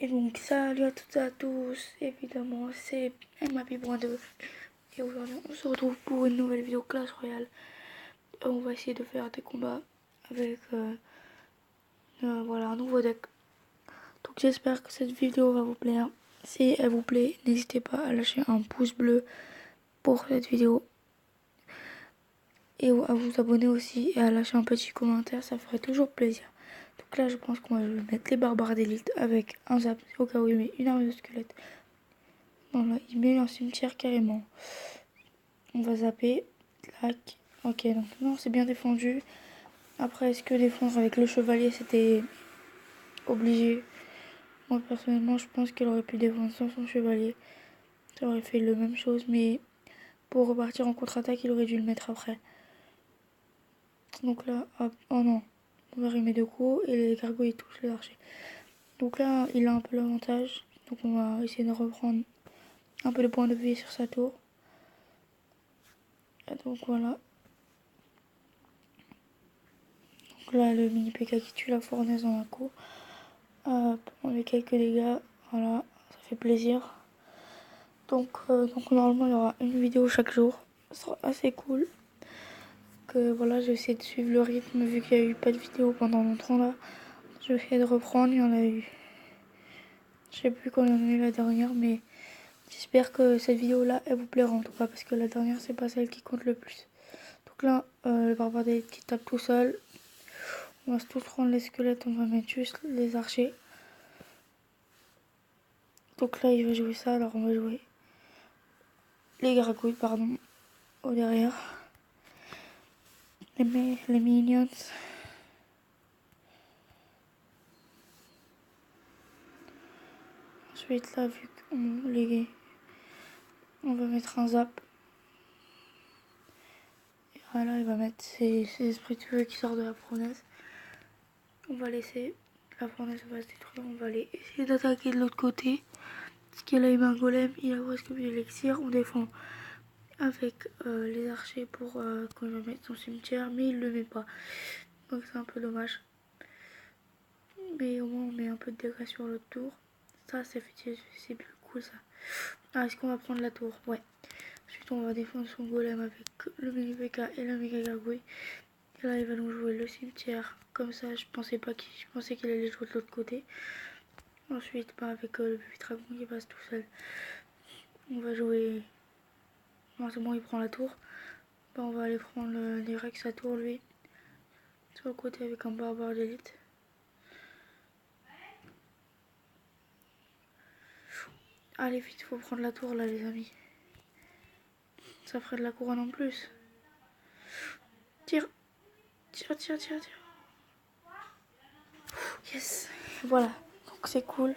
Et donc, salut à toutes et à tous, évidemment, c'est MAP.2. Et aujourd'hui, on se retrouve pour une nouvelle vidéo Clash Royale. Et on va essayer de faire des combats avec voilà, un nouveau deck. Donc, j'espère que cette vidéo va vous plaire. Si elle vous plaît, n'hésitez pas à lâcher un pouce bleu pour cette vidéo. Et à vous abonner aussi et à lâcher un petit commentaire, ça ferait toujours plaisir. Donc là, je pense qu'on va mettre les barbares d'élite avec un zap au cas où il met une arme de squelette. Non, là, il met un cimetière carrément. On va zapper. Clac. Ok, donc non, c'est bien défendu. Après, est-ce que défendre avec le chevalier, c'était obligé? Moi, personnellement, je pense qu'il aurait pu défendre sans son chevalier. Ça aurait fait la même chose, mais pour repartir en contre-attaque, il aurait dû le mettre après. Donc là, hop, oh non. On va met deux coups et les gargouilles touchent les archers. Donc là, il a un peu l'avantage. Donc on va essayer de reprendre un peu de points de vie sur sa tour. Et donc voilà. Donc là, le mini PK qui tue la fournaise dans un coup. On met quelques dégâts. Voilà, ça fait plaisir. Donc normalement, il y aura une vidéo chaque jour. Ce sera assez cool. Que voilà, je vais essayer de suivre le rythme vu qu'il n'y a eu pas de vidéo pendant longtemps là. Je vais essayer de reprendre. Il y en a eu. Je sais plus quand il y en a eu la dernière, mais j'espère que cette vidéo là, elle vous plaira en tout cas parce que la dernière, c'est pas celle qui compte le plus. Donc là, le barbare d'élite qui tape tout seul. On va tous prendre les squelettes, on va mettre juste les archers. Donc là, il va jouer ça, alors on va jouer les gargouilles, pardon, au derrière. Les minions. Ensuite, là, vu on va mettre un zap. Et voilà, il va mettre ses esprits tueux qui sortent de la fournaise. On va laisser la fournaise va se détruire. On va aller essayer d'attaquer de l'autre côté. Parce qu'il a eu un golem, il a presque plus d'élixir. On défend avec les archers pour qu'on va mettre son cimetière, mais il le met pas. Donc c'est un peu dommage. Mais au moins on met un peu de dégâts sur l'autre tour. Ça c'est plus cool ça. Ah, est-ce qu'on va prendre la tour? Ouais. Ensuite on va défendre son golem avec le mini PK et la méga gargouille. Et là il va nous jouer le cimetière. Comme ça je pensais qu'il allait jouer de l'autre côté. Ensuite avec le bébé dragon qui passe tout seul. On va jouer. Non c'est bon, il prend la tour. On va aller prendre direct sa tour lui. Sur le côté avec un barbare d'élite. Allez vite, faut prendre la tour là les amis. Ça ferait de la couronne en plus. Tire. Tire, tire, tire, tire. Yes. Voilà. Donc c'est cool.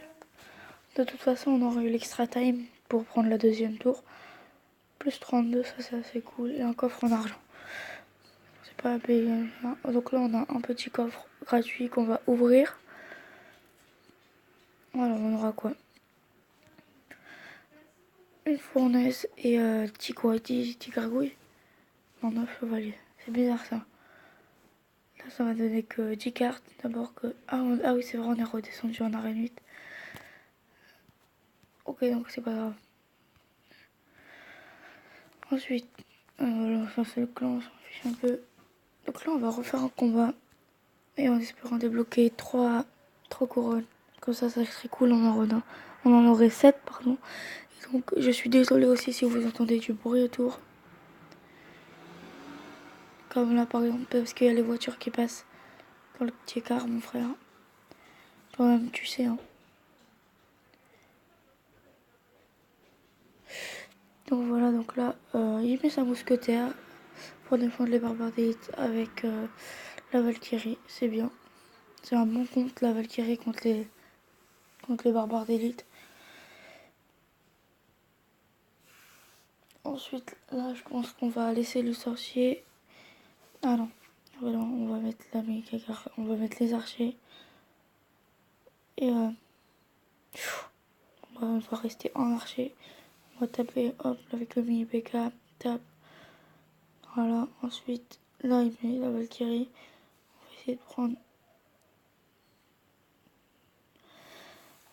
De toute façon on aurait eu l'extra time pour prendre la deuxième tour. Plus 32, ça c'est assez cool. Et un coffre en argent. C'est pas à payer. Donc là on a un petit coffre gratuit qu'on va ouvrir. Voilà, on aura quoi? Une fournaise et 10 gargouilles. Non, 9 chevaliers. C'est bizarre ça. Là, ça va donner que 10 cartes. D'abord que... Ah oui, c'est vrai, on est redescendu en arène 8. Ok, donc c'est pas grave. Ensuite, voilà, ça c'est le clan, on s'en fiche un peu. Donc là, on va refaire un combat. Et en espérant débloquer 3 couronnes. Comme ça serait cool, on en aurait 7, pardon. Et donc, je suis désolée aussi si vous entendez du bruit autour. Comme là, par exemple, parce qu'il y a les voitures qui passent dans le petit car, mon frère. Quand même, tu sais, hein. Donc voilà, donc là, il met sa mousquetaire pour défendre les barbares d'élite avec la Valkyrie. C'est bien. C'est un bon compte, la Valkyrie, contre les barbares d'élite. Ensuite, là, je pense qu'on va laisser le sorcier. Ah non. Voilà, on va mettre on va mettre les archers. Et on va rester en archer. On va taper, hop, avec le mini PK. Tape. Voilà, ensuite, là, il met la Valkyrie. On va essayer de prendre.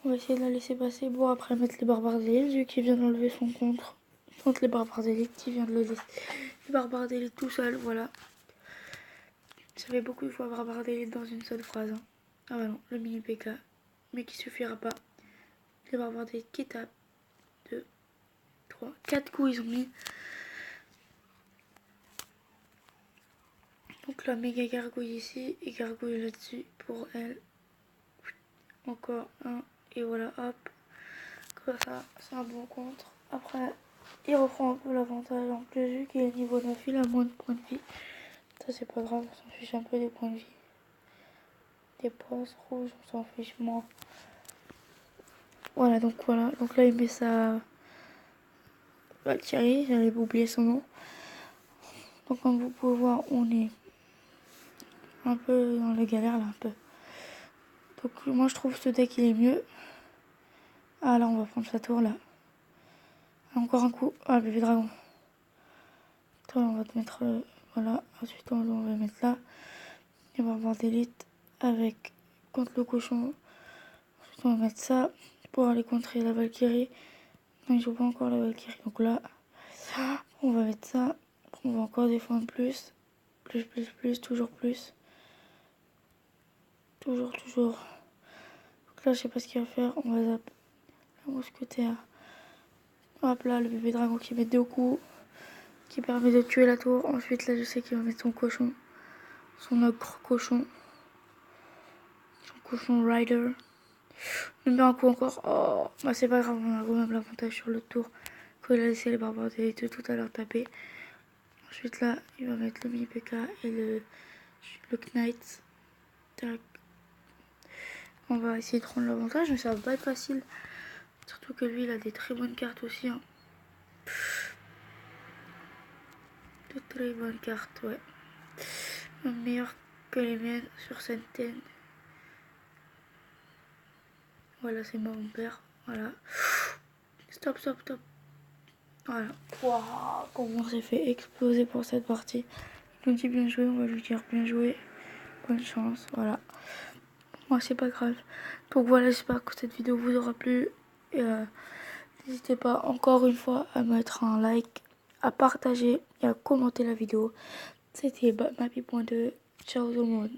On va essayer de la laisser passer. Bon, après mettre les barbares d'élite, vu qu'il vient d'enlever son contre les barbares d'élite, il vient de le laisser. Les barbares d'élite tout seul, voilà. J'avais beaucoup de fois barbares d'élite dans une seule phrase. Hein. Ah bah non, le mini PK, mais qui suffira pas. Les barbares d'élite qui tapent. 2, 3, 4 coups ils ont mis. Donc la méga gargouille ici et gargouille là-dessus pour elle. Encore un et voilà, hop. Comme ça, c'est un bon contre. Après, il reprend un peu l'avantage en plus vu qu'il est niveau 9, il a moins de points de vie. Ça c'est pas grave, on s'en fiche un peu des points de vie. Des postes rouges, on s'en fiche moins. Voilà, donc là il met sa Valkyrie, j'allais oublier son nom. Donc comme vous pouvez voir, on est un peu dans la galère là, un peu. Donc moi je trouve ce deck il est mieux. Ah là on va prendre sa tour là. Encore un coup. Ah le bébé dragon. Toi on va te mettre voilà. Ensuite on va mettre là. Et on va avoir d'élite avec contre le cochon. Ensuite on va mettre ça pour aller contrer la Valkyrie. Non il joue pas encore la Valkyrie. Donc là ça. On va mettre ça. On va encore défendre plus. Plus, toujours plus. Toujours. Donc là je sais pas ce qu'il va faire. On va zapper la mousquetaire. Hop là, le bébé dragon qui met 2 coups, qui permet de tuer la tour. Ensuite, là, je sais qu'il va mettre son cochon, son ogre cochon, son cochon rider. Il met un coup encore. Oh, bah c'est pas grave, on a quand même l'avantage sur le tour. Quand il a laissé les barbares de tout à l'heure taper. Ensuite, là, il va mettre le mini PK et le Knight. Tac. On va essayer de prendre l'avantage, mais ça va pas être facile. Surtout que lui, il a des très bonnes cartes aussi. Hein. De très bonnes cartes, ouais. Meilleur que les miennes sur Senten. Voilà, c'est mon père. Voilà. Stop. Voilà. Waouh, comment on s'est fait exploser pour cette partie. Il nous dit bien joué, on va lui dire bien joué. Bonne chance, voilà. Moi, c'est pas grave. Donc voilà, j'espère que cette vidéo vous aura plu. Et n'hésitez pas encore une fois à mettre un like, à partager et à commenter la vidéo. C'était Mappy.2. Ciao tout le monde.